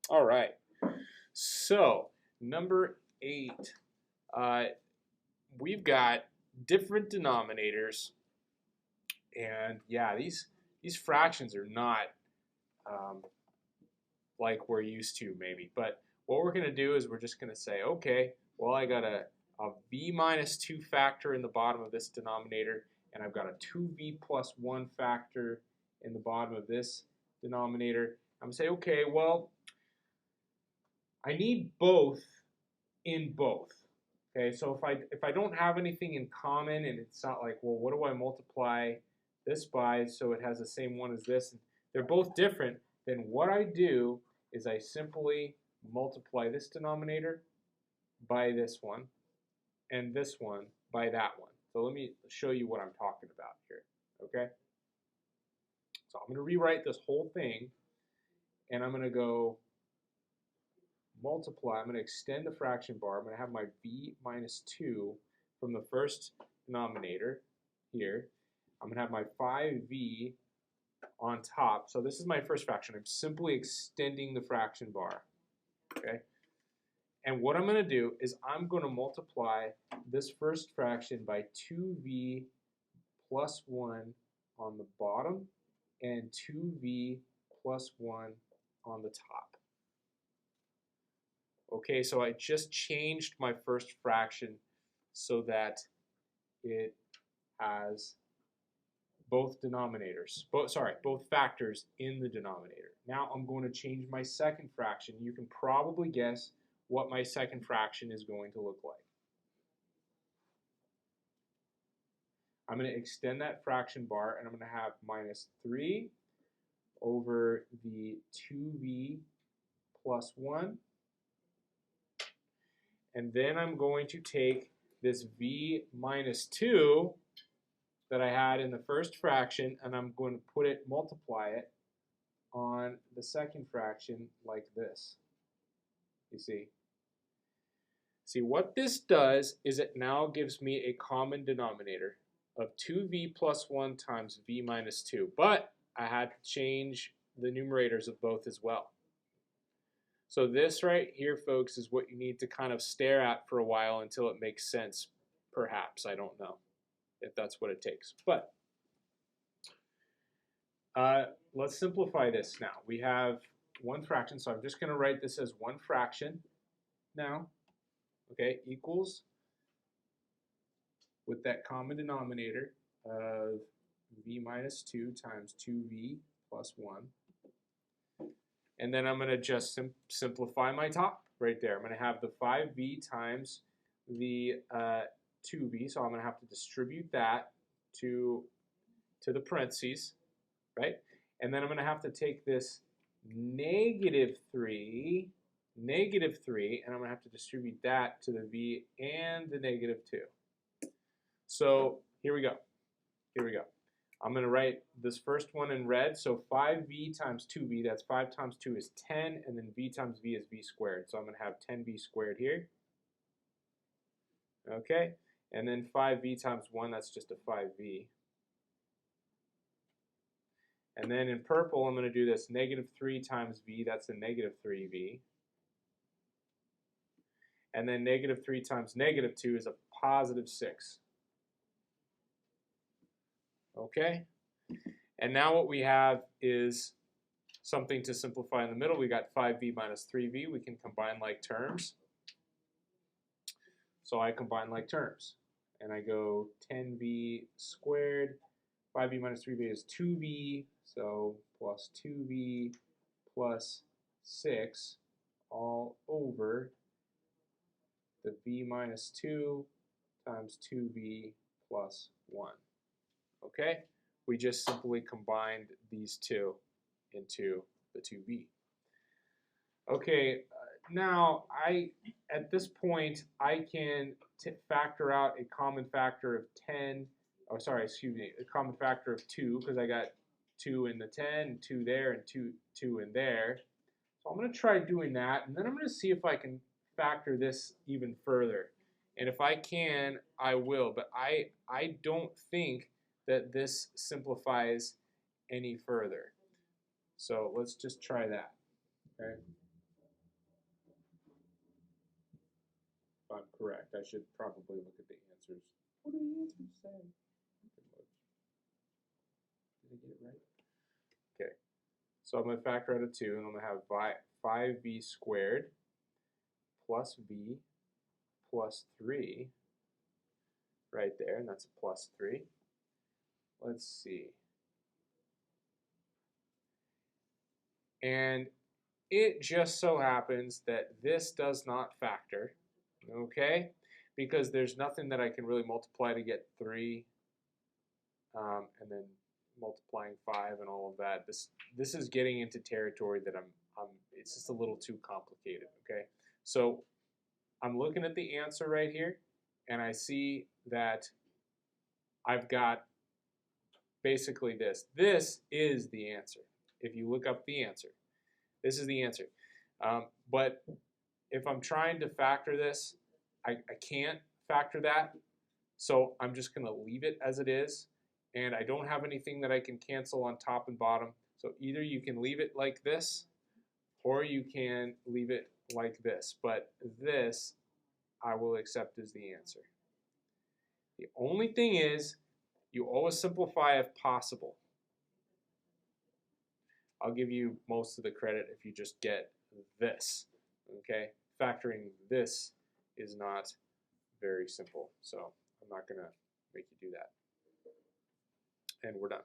All right. So, number 8, uh, we've got different denominators, and yeah, these fractions are not um, like we're used to maybe. But what we're going to do is we're just going to say, okay, well, I got a v minus 2 factor in the bottom of this denominator, and I've got a 2v plus 1 factor in the bottom of this denominator. I'm going to say, okay, well, I need both in both. Okay, so if I don't have anything in common and it's not like, well, what do I multiply this by so it has the same one as this? And they're both different. Then what I do is I simply multiply this denominator by this one and this one by that one. So let me show you what I'm talking about here. Okay, so I'm going to rewrite this whole thing, and I'm going to go multiply. I'm going to extend the fraction bar. I'm going to have my v minus 2 from the first denominator here. I'm going to have my 5v on top. So this is my first fraction. I'm simply extending the fraction bar. Okay. And what I'm going to do is I'm going to multiply this first fraction by 2v plus 1 on the bottom and 2v plus 1 on the top. Okay, so I just changed my first fraction so that it has both denominators, both factors in the denominator. Now I'm going to change my second fraction. You can probably guess what my second fraction is going to look like. I'm going to extend that fraction bar, and I'm going to have minus 3 over the 2v plus 1. And then I'm going to take this v minus 2 that I had in the first fraction, and I'm going to multiply it on the second fraction like this. You see? See, what this does is it now gives me a common denominator of 2v plus 1 times v minus 2. But I had to change the numerators of both as well. So this right here, folks, is what you need to kind of stare at for a while until it makes sense, perhaps. I don't know if that's what it takes. But let's simplify this now. We have one fraction, so I'm just going to write this as one fraction now. Okay, equals, with that common denominator of v minus 2 times 2v plus 1. And then I'm going to just simplify my top right there. I'm going to have the 5v times the 2v, so I'm going to have to distribute that to the parentheses, right? And then I'm going to have to take this negative 3, and I'm going to have to distribute that to the v and the negative 2. So here we go. I'm going to write this first one in red. So 5v times 2v, that's 5 times 2 is 10, and then v times v is v squared. So I'm going to have 10v squared here. Okay, and then 5v times 1, that's just a 5v. And then in purple, I'm going to do this negative 3 times v, that's a negative 3v. And then negative 3 times negative 2 is a positive 6. Okay, and now what we have is something to simplify in the middle. We got 5v minus 3v. We can combine like terms. So I combine like terms, and I go 10v squared. 5v minus 3v is 2v, so plus 2v plus 6 all over the v minus 2 times 2v plus 1. Okay, we just simply combined these two into the 2v. Okay, now at this point I can factor out a common factor of 10. Oh, sorry, excuse me, a common factor of 2 because I got 2 in the 10, and 2 there, and 2 in there. So I'm going to try doing that, and then I'm going to see if I can factor this even further. And if I can, I will. But I don't think that this simplifies any further. So let's just try that. Okay. I'm correct. I should probably look at the answers. What do the answers say? Did I get it right? Okay. So I'm going to factor out a 2, and I'm going to have 5b squared plus b plus 3 right there, and that's a plus 3. Let's see. And it just so happens that this does not factor, okay? Because there's nothing that I can really multiply to get 3, and then multiplying 5 and all of that. This is getting into territory that it's just a little too complicated, okay? So I'm looking at the answer right here, and I see that I've got basically this. This is the answer. If you look up the answer, this is the answer. But if I'm trying to factor this, I can't factor that. So I'm just going to leave it as it is. And I don't have anything that I can cancel on top and bottom. So either you can leave it like this, or you can leave it like this. But this I will accept as the answer. The only thing is, you always simplify if possible. I'll give you most of the credit if you just get this, okay? Factoring this is not very simple, so I'm not going to make you do that. And we're done.